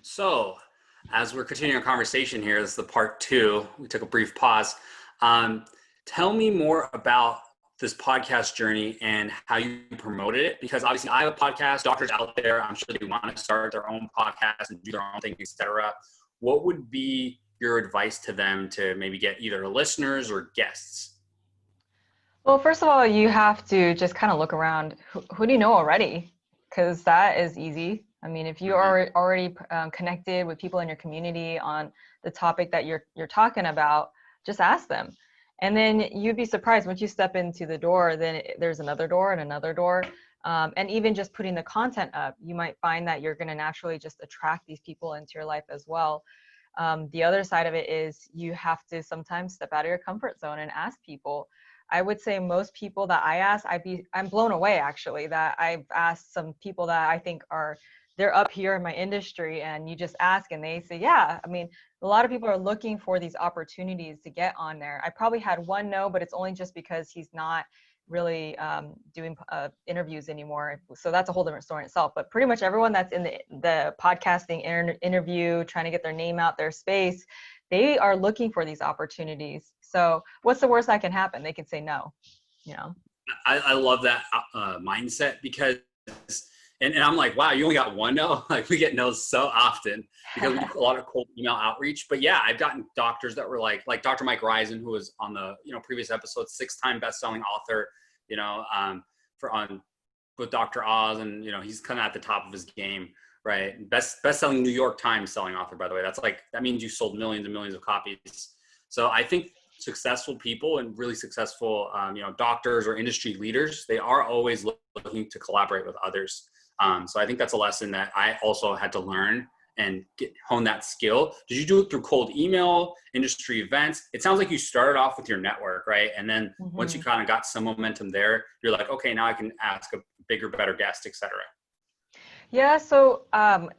So, as we're continuing our conversation here, this is the part two. We took a brief pause. Tell me more about this podcast journey and how you promoted it, because obviously I have a podcast. Doctors out there, I'm sure they want to start their own podcast and do their own thing, etc. What would be your advice to them to maybe get either listeners or guests? Well, first of all, you have to just kind of look around. Who do you know already? Because that is easy. I mean, if you are already connected with people in your community on the topic that you're talking about, just ask them. And then you'd be surprised once you step into the door, then there's another door and another door. And even just putting the content up, you might find that you're going to naturally just attract these people into your life as well. The other side of it is you have to sometimes step out of your comfort zone and ask people. I would say most people that I ask, I'm blown away actually that I've asked some people that I think they're up here in my industry, and you just ask and they say, yeah. I mean, a lot of people are looking for these opportunities to get on there. I probably had one no, but it's only just because he's not really doing interviews anymore. So that's a whole different story in itself. But pretty much everyone that's in the podcasting interview, trying to get their name out, their space, they are looking for these opportunities. So what's the worst that can happen? They can say no, you know? I love that mindset, because, and I'm like, wow, you only got one no? Like, we get no's so often because we do a lot of cold email outreach. But yeah, I've gotten doctors that were like Dr. Mike Risen, who was on the, previous episode, 6-time best-selling author, with Dr. Oz, and, he's kind of at the top of his game. Right. Best-selling New York Times selling author, by the way. That means you sold millions and millions of copies. So I think successful people and really successful, doctors or industry leaders, they are always looking to collaborate with others. So I think that's a lesson that I also had to learn and hone that skill. Did you do it through cold email, industry events? It sounds like you started off with your network, right? And then once you kind of got some momentum there, you're like, okay, now I can ask a bigger, better guest, etc. Yeah, so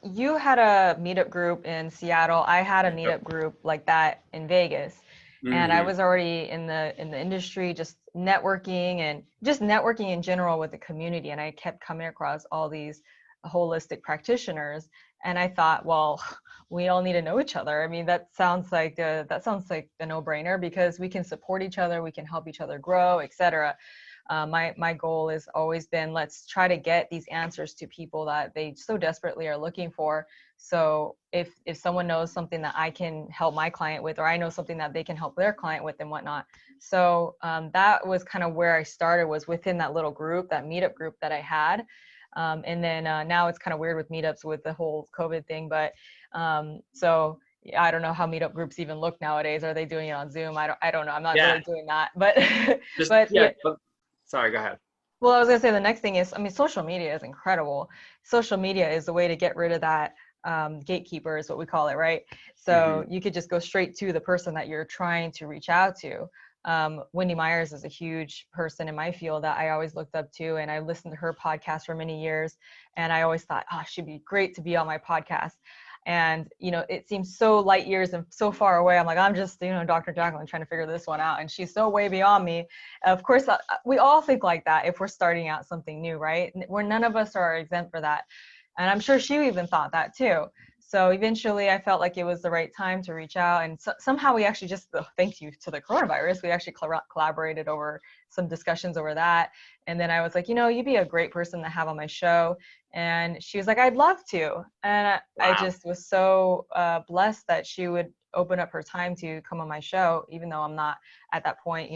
you had a meetup group in Seattle. I had a meetup group like that in Vegas. And I was already in the industry, just networking in general with the community. And I kept coming across all these holistic practitioners. And I thought, well, we all need to know each other. I mean, that sounds like a no-brainer, because we can support each other, we can help each other grow, etc. My goal has always been, let's try to get these answers to people that they so desperately are looking for. So if someone knows something that I can help my client with, or I know something that they can help their client with and whatnot. So that was kind of where I started, was within that little group, that meetup group that I had. And then now it's kind of weird with meetups with the whole COVID thing. But so I don't know how meetup groups even look nowadays. Are they doing it on Zoom? I don't know. I'm not really doing that. But Sorry, go ahead. Well, I was going to say the next thing is, I mean, social media is incredible. Social media is the way to get rid of that gatekeeper, is what we call it, right? So you could just go straight to the person that you're trying to reach out to. Wendy Myers is a huge person in my field that I always looked up to, and I listened to her podcast for many years. And I always thought, oh, she'd be great to be on my podcast. And, it seems so light years and so far away. I'm like, I'm just, Dr. Jacqueline trying to figure this one out. And she's so way beyond me. Of course, we all think like that if we're starting out something new, right? Where none of us are exempt for that. And I'm sure she even thought that too. So eventually I felt like it was the right time to reach out. And somehow we actually thanks you to the coronavirus, we actually collaborated over some discussions over that. And then I was like, you'd be a great person to have on my show. And she was like, I'd love to. And I just was so blessed that she would open up her time to come on my show, even though I'm not at that point,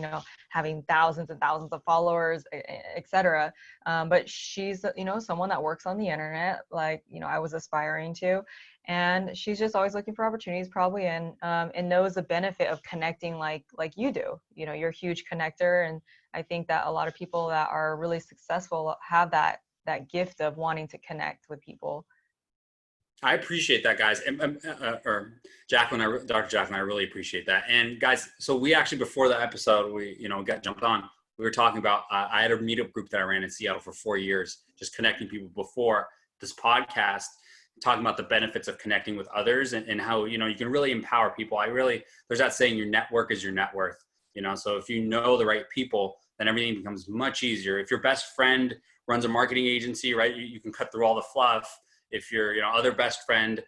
having thousands and thousands of followers, etc. But she's, someone that works on the internet, like, I was aspiring to. And she's just always looking for opportunities, probably, and knows the benefit of connecting like you do. You're a huge connector. And I think that a lot of people that are really successful have that gift of wanting to connect with people. I appreciate that, guys. Or Jacqueline, Dr. Jacqueline, I really appreciate that. And guys, so we actually, before the episode, we, got jumped on, we were talking about, I had a meetup group that I ran in Seattle for 4 years, just connecting people before this podcast, talking about the benefits of connecting with others and how, you can really empower people. There's that saying, your network is your net worth, so if you know the right people, then everything becomes much easier. If your best friend runs a marketing agency, right, you can cut through all the fluff. If your other best friend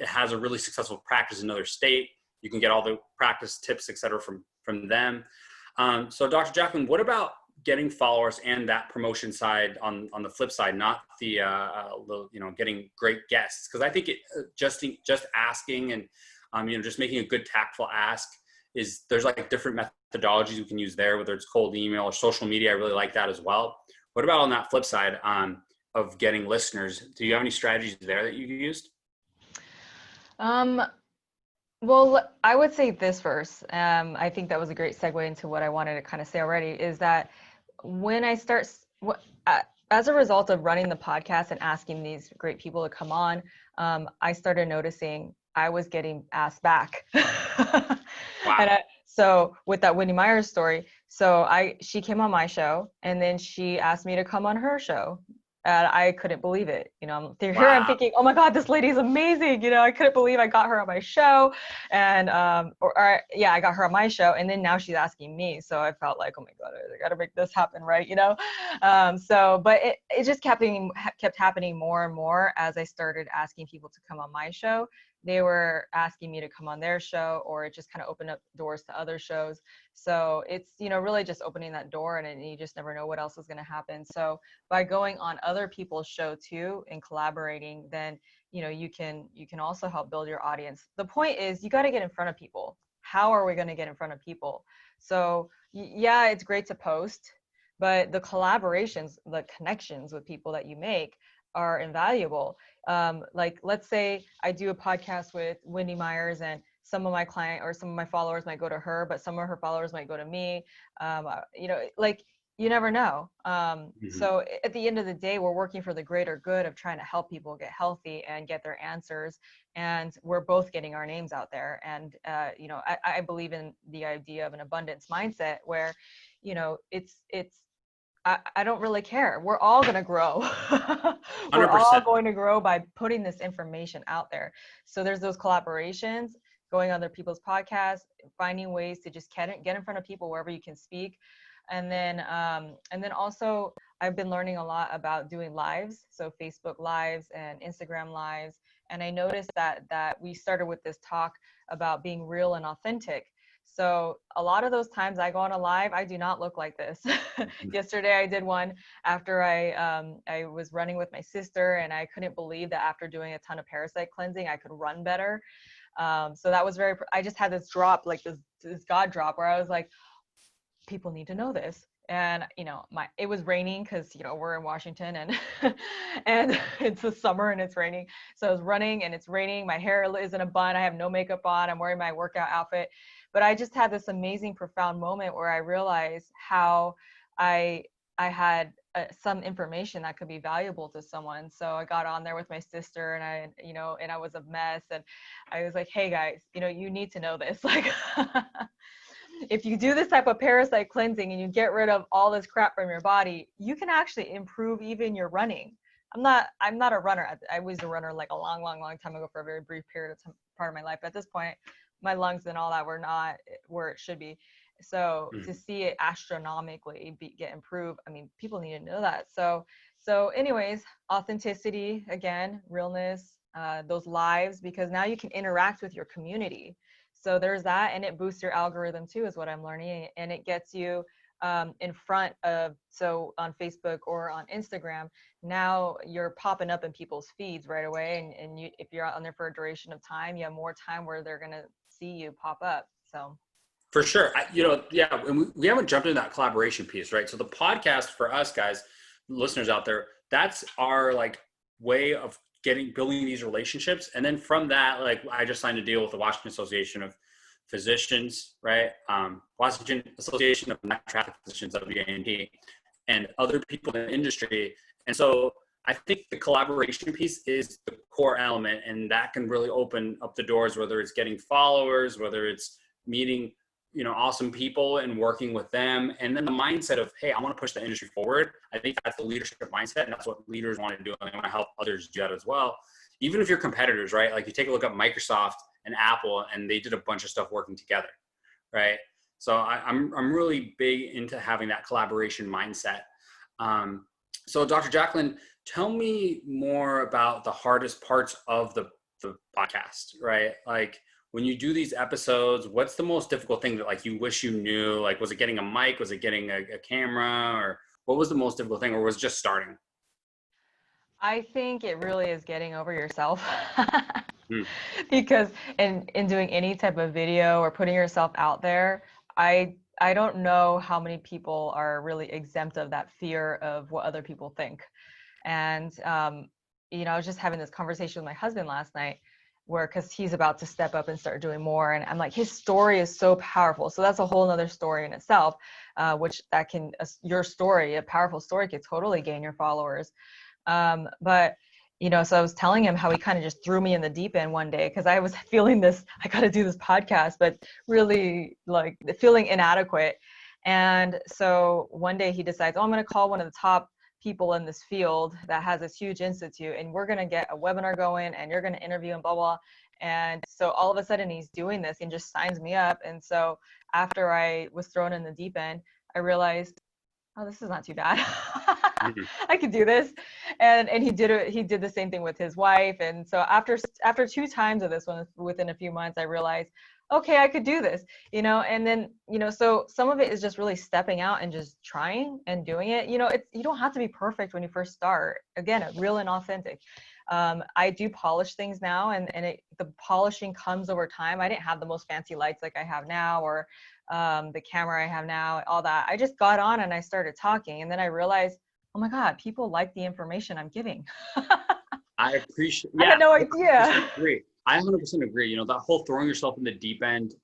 has a really successful practice in another state. You can get all the practice tips, et cetera, from them. So Dr. Jacqueline, what about getting followers and that promotion side on the flip side, not the getting great guests? Because I think just asking and just making a good tactful ask there's like different methodologies we can use there, whether it's cold email or social media. I really like that as well. What about on that flip side of getting listeners? Do you have any strategies there that you used? Well, I would say this first. I think that was a great segue into what I wanted to kind of say already, is that when I start, as a result of running the podcast and asking these great people to come on, I started noticing I was getting asked back. Wow. And so with that Wendy Myers story, she came on my show and then she asked me to come on her show. And I couldn't believe it. Here I'm thinking, oh my God, this lady's amazing. I couldn't believe I got her on my show. And, I got her on my show. And then now she's asking me. So I felt like, oh my God, I got to make this happen. Right. But it just kept happening more and more as I started asking people to come on my show. They were asking me to come on their show, or it just kind of opened up doors to other shows. So it's, really just opening that door, and you just never know what else is going to happen. So by going on other people's show too and collaborating, then, you can also help build your audience. The point is you got to get in front of people. How are we going to get in front of people? So yeah, it's great to post, but the collaborations, the connections with people that you make are invaluable. Like, let's say I do a podcast with Wendy Myers, and some of my client or some of my followers might go to her, but some of her followers might go to me. You never know. So at the end of the day, we're working for the greater good of trying to help people get healthy and get their answers. And we're both getting our names out there. And, I believe in the idea of an abundance mindset where, I don't really care. We're all going to grow. We're 100%. all going to grow by putting this information out there. So there's those collaborations, going on other people's podcasts, finding ways to just get in front of people wherever you can speak. And then also I've been learning a lot about doing lives. So Facebook lives and Instagram lives. And I noticed that we started with this talk about being real and authentic. So a lot of those times I go on a live, I do not look like this. Yesterday I did one after I was running with my sister, and I couldn't believe that after doing a ton of parasite cleansing, I could run better. So that was I just had this drop, like this God drop, where I was like, people need to know this. And, it was raining because, we're in Washington and, and it's the summer and it's raining. So I was running and it's raining. My hair is in a bun. I have no makeup on. I'm wearing my workout outfit. But I just had this amazing, profound moment where I realized how I had some information that could be valuable to someone. So I got on there with my sister, and I was a mess. And I was like, hey guys, you need to know this. Like, if you do this type of parasite cleansing and you get rid of all this crap from your body, you can actually improve even your running. I'm not a runner. I was a runner like a long, long, long time ago for a very brief period of part of my life. At this point, my lungs and all that were not where it should be. So to see it astronomically get improved, I mean, people need to know that. So anyways, authenticity, again, realness, those lives, because now you can interact with your community. So there's that, and it boosts your algorithm too, is what I'm learning. And it gets you in front of, so on Facebook or on Instagram, now you're popping up in people's feeds right away. And if you're on there for a duration of time, you have more time where they're going to see you pop up. So for sure. And we haven't jumped into that collaboration piece, right? So the podcast for us guys, listeners out there, that's our like way of building these relationships. And then from that, like, I just signed a deal with the Washington Association of Physicians, right? Washington Association of Naturopathic Physicians, WANP, and other people in the industry. And so I think the collaboration piece is the core element, and that can really open up the doors, whether it's getting followers, whether it's meeting, awesome people and working with them. And then the mindset of, hey, I want to push the industry forward. I think that's the leadership mindset, and that's what leaders want to do. And they want to help others do that as well. Even if you're competitors, right? Like, you take a look at Microsoft and Apple, and they did a bunch of stuff working together, right? So I'm really big into having that collaboration mindset. So Dr. Jacqueline, tell me more about the hardest parts of the the podcast, right? Like when you do these episodes, what's the most difficult thing that like you wish you knew? Like, was it getting a mic? Was it getting a camera? Or what was the most difficult thing? Or was it just starting? I think it really is getting over yourself. Hmm. Because in doing any type of video or putting yourself out there, I don't know how many people are really exempt of that fear of what other people think. And I was just having this conversation with my husband last night, where because he's about to step up and start doing more, and I'm like, his story is so powerful. So that's a whole nother story in itself, which that can your story, a powerful story, could totally gain your followers. But so I was telling him how he kind of just threw me in the deep end one day, because I was feeling this, I got to do this podcast, but really like feeling inadequate. And so one day he decides, oh, I'm going to call one of the top people in this field that has this huge institute, and we're going to get a webinar going, and you're going to interview and blah, blah. And so all of a sudden he's doing this and just signs me up. And so after I was thrown in the deep end, I realized, oh, this is not too bad. I could do this. And he did it. He did the same thing with his wife. And so after 2 times of this one, within a few months, I realized, okay, I could do this, and then, so some of it is just really stepping out and just trying and doing it. You don't have to be perfect when you first start. Again, real and authentic. I do polish things now, and the polishing comes over time. I didn't have the most fancy lights like I have now, or the camera I have now, all that. I just got on and I started talking, and then I realized, oh my God, people like the information I'm giving. I appreciate. I Yeah, had no I idea. agree. I 100% agree. That whole throwing yourself in the deep end,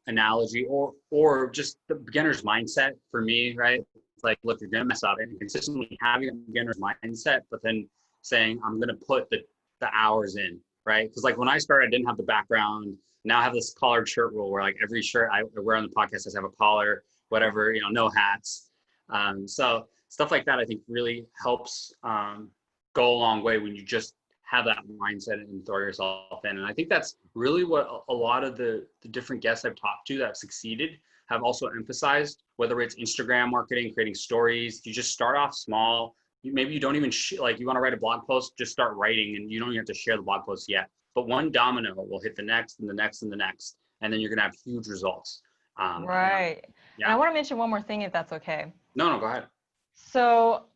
analogy, or just the beginner's mindset for me, right? It's like, look, you're gonna mess up, and consistently having a beginner's mindset, but then saying, I'm gonna put the hours in, right? Because like when I started, I didn't have the background. Now I have this collared shirt rule where like every shirt I wear on the podcast has to have a collar, whatever, no hats. So stuff like that, I think really helps go a long way when you just have that mindset and throw yourself in. And I think that's really what a lot of the different guests I've talked to that have succeeded have also emphasized, whether it's Instagram marketing, creating stories. You just start off small. Maybe you don't even like, you want to write a blog post, just start writing, and you don't even have to share the blog post yet. But one domino will hit the next and the next and the next, and then you're going to have huge results. Right. Yeah. And I want to mention one more thing, if that's okay. No, go ahead. So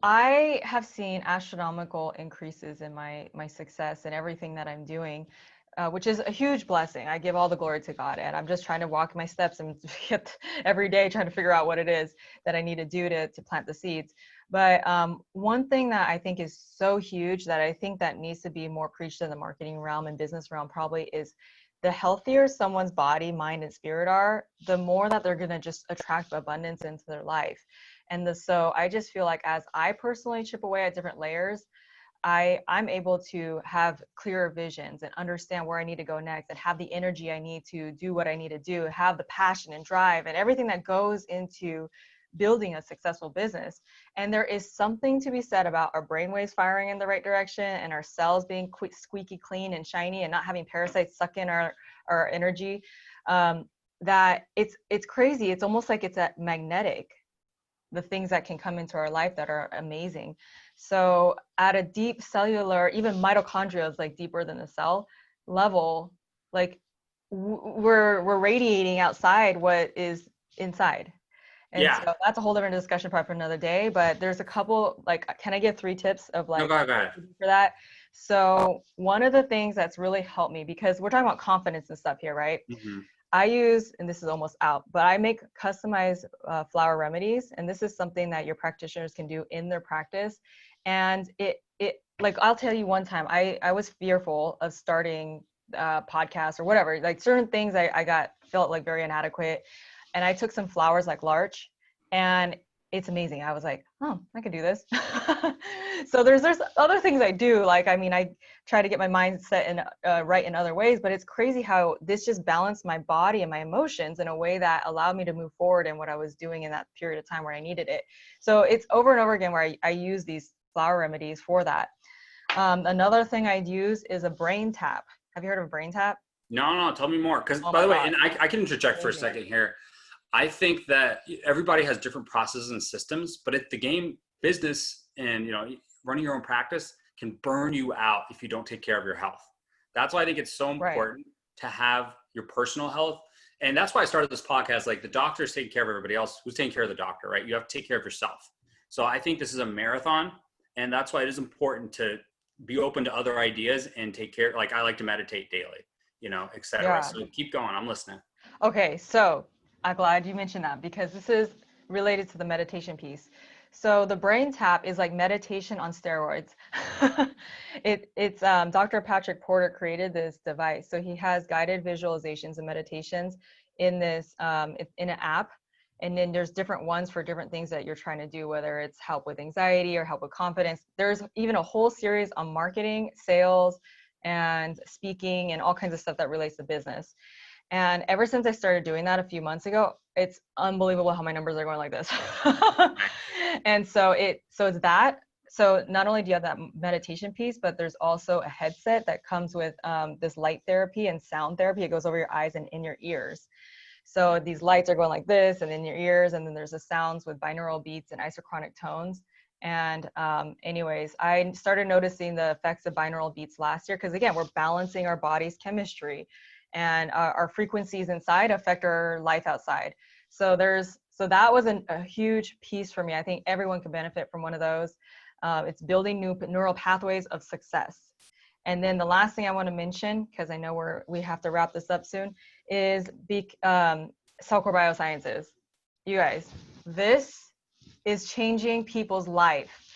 I have seen astronomical increases in my success and everything that I'm doing, which is a huge blessing. I give all the glory to God, and I'm just trying to walk my steps and get every day trying to figure out what it is that I need to do to plant the seeds. But one thing that I think is so huge that I think that needs to be more preached in the marketing realm and business realm probably is, the healthier someone's body, mind, and spirit are, the more that they're going to just attract abundance into their life. And so I just feel like as I personally chip away at different layers, I'm able to have clearer visions and understand where I need to go next, and have the energy I need to do what I need to do, have the passion and drive and everything that goes into building a successful business. And there is something to be said about our brainwaves firing in the right direction, and our cells being squeaky clean and shiny, and not having parasites suck in our energy. That it's crazy. It's almost like it's magnetic, the things that can come into our life that are amazing. So at a deep cellular, even mitochondria is like deeper than the cell level, like we're radiating outside what is inside. And so that's a whole different discussion probably for another day, but there's a couple, like, can I give 3 tips of like, no, go ahead. for that? So one of the things that's really helped me, because we're talking about confidence and stuff here, right? Mm-hmm. I use, and this is almost out, but I make customized flower remedies. And this is something that your practitioners can do in their practice. And it like, I'll tell you one time, I was fearful of starting podcasts or whatever, like certain things felt like very inadequate. And I took some flowers like larch, and it's amazing. I was like, oh, I could do this. So there's other things I do. Like, I mean, I try to get my mindset right in other ways, but it's crazy how this just balanced my body and my emotions in a way that allowed me to move forward in what I was doing in that period of time where I needed it. So it's over and over again where I use these flower remedies for that. Another thing I'd use is a brain tap. Have you heard of a brain tap? No, tell me more. Because By the way, and I can interject for a second here. I think that everybody has different processes and systems, but at the game business and, running your own practice, can burn you out if you don't take care of your health. That's why I think it's so important to have your personal health. And that's why I started this podcast. Like, the doctor is taking care of everybody else. Who's taking care of the doctor, right? You have to take care of yourself. So I think this is a marathon, and that's why it is important to be open to other ideas and take care. Like, I like to meditate daily, et cetera. Yeah. So keep going. I'm listening. Okay. So I'm glad you mentioned that, because this is related to the meditation piece. So the brain tap is like meditation on steroids. It's Dr. Patrick Porter created this device. So he has guided visualizations and meditations in this in an app. And then there's different ones for different things that you're trying to do, whether it's help with anxiety or help with confidence. There's even a whole series on marketing, sales, and speaking, and all kinds of stuff that relates to business. And ever since I started doing that a few months ago, it's unbelievable how my numbers are going like this. And so it's that. So not only do you have that meditation piece, but there's also a headset that comes with this light therapy and sound therapy. It goes over your eyes and in your ears. So these lights are going like this and in your ears, and then there's the sounds with binaural beats and isochronic tones. And anyways, I started noticing the effects of binaural beats last year, because again, we're balancing our body's chemistry, and our frequencies inside affect our life outside. So that was a huge piece for me. I think everyone can benefit from one of those. It's building new neural pathways of success. And then the last thing I want to mention, because I know we have to wrap this up soon, is cell core biosciences. You guys, this is changing people's life.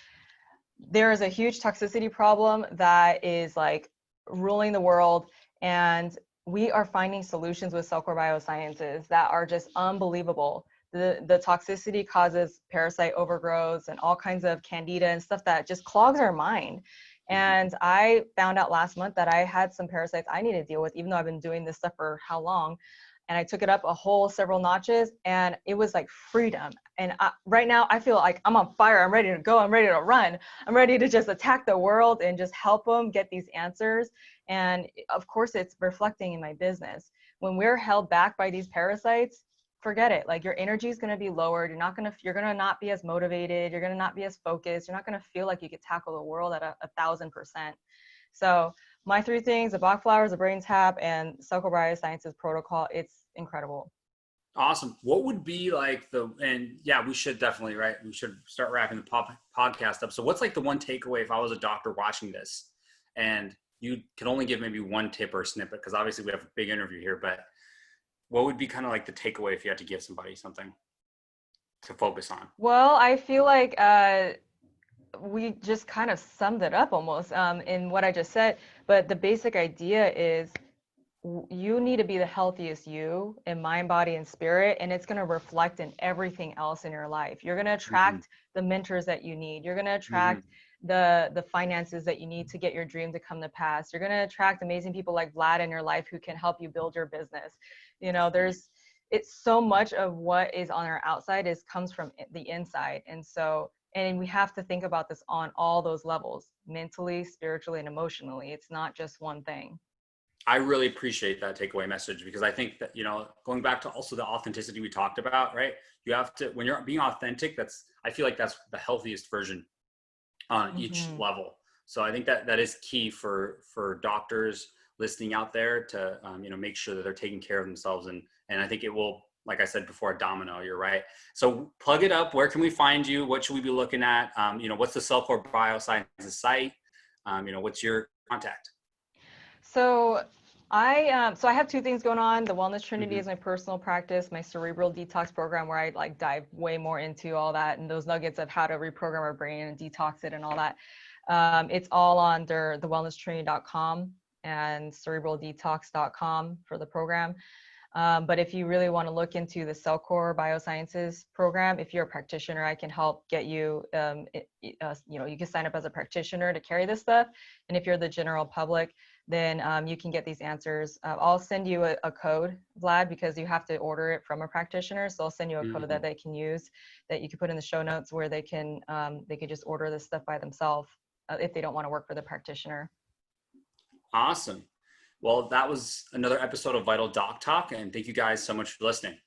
There is a huge toxicity problem that is like ruling the world, and we are finding solutions with cell core biosciences that are just unbelievable. The toxicity causes parasite overgrowths and all kinds of candida and stuff that just clogs our mind. And I found out last month that I had some parasites I need to deal with, even though I've been doing this stuff for how long. And I took it up several notches, and it was like freedom. And right now I feel like I'm on fire. I'm ready to go. I'm ready to run. I'm ready to just attack the world and just help them get these answers. And of course, it's reflecting in my business. When we're held back by these parasites, forget it. Like, your energy is going to be lowered. You're going to not be as motivated. You're going to not be as focused. You're not going to feel like you could tackle the world at 1,000%. So my 3 things: the Bach flowers, the brain tap, and cell core biosciences protocol. It's incredible. Awesome. What would be like we should definitely, right? We should start wrapping the podcast up. So what's like the one takeaway if I was a doctor watching this, and you could only give maybe one tip or a snippet, because obviously we have a big interview here, but what would be kind of like the takeaway if you had to give somebody something to focus on? Well, I feel like we just kind of summed it up almost in what I just said. But the basic idea is you need to be the healthiest you in mind, body, and spirit, and it's going to reflect in everything else in your life. You're going to attract the mentors that you need. You're going to attract the finances that you need to get your dream to come to pass. You're going to attract amazing people like Vlad in your life who can help you build your business. It's so much of what is on our outside comes from the inside. And we have to think about this on all those levels: mentally, spiritually, and emotionally. It's not just one thing. I really appreciate that takeaway message, because I think that, going back to also the authenticity we talked about, right? You have to, when you're being authentic, I feel like that's the healthiest version on each level. So I think that is key for doctors listening out there to, make sure that they're taking care of themselves. And I think it will, like I said before, a domino. You're right. So plug it up. Where can we find you? What should we be looking at? What's the Cell Core Biosciences site? What's your contact? So I have 2 things going on. The Wellness Trinity is my personal practice, my cerebral detox program, where I like dive way more into all that and those nuggets of how to reprogram our brain and detox it and all that. It's all under the wellnesstrinity.com and cerebraldetox.com for the program. But if you really want to look into the Cell Core Biosciences program, if you're a practitioner, I can help get you, you can sign up as a practitioner to carry this stuff. And if you're the general public, then you can get these answers. I'll send you a code, Vlad, because you have to order it from a practitioner. So I'll send you a code that they can use, that you can put in the show notes, where they can just order this stuff by themselves if they don't want to work for the practitioner. Awesome. Well, that was another episode of Vital DocTalk, and thank you guys so much for listening.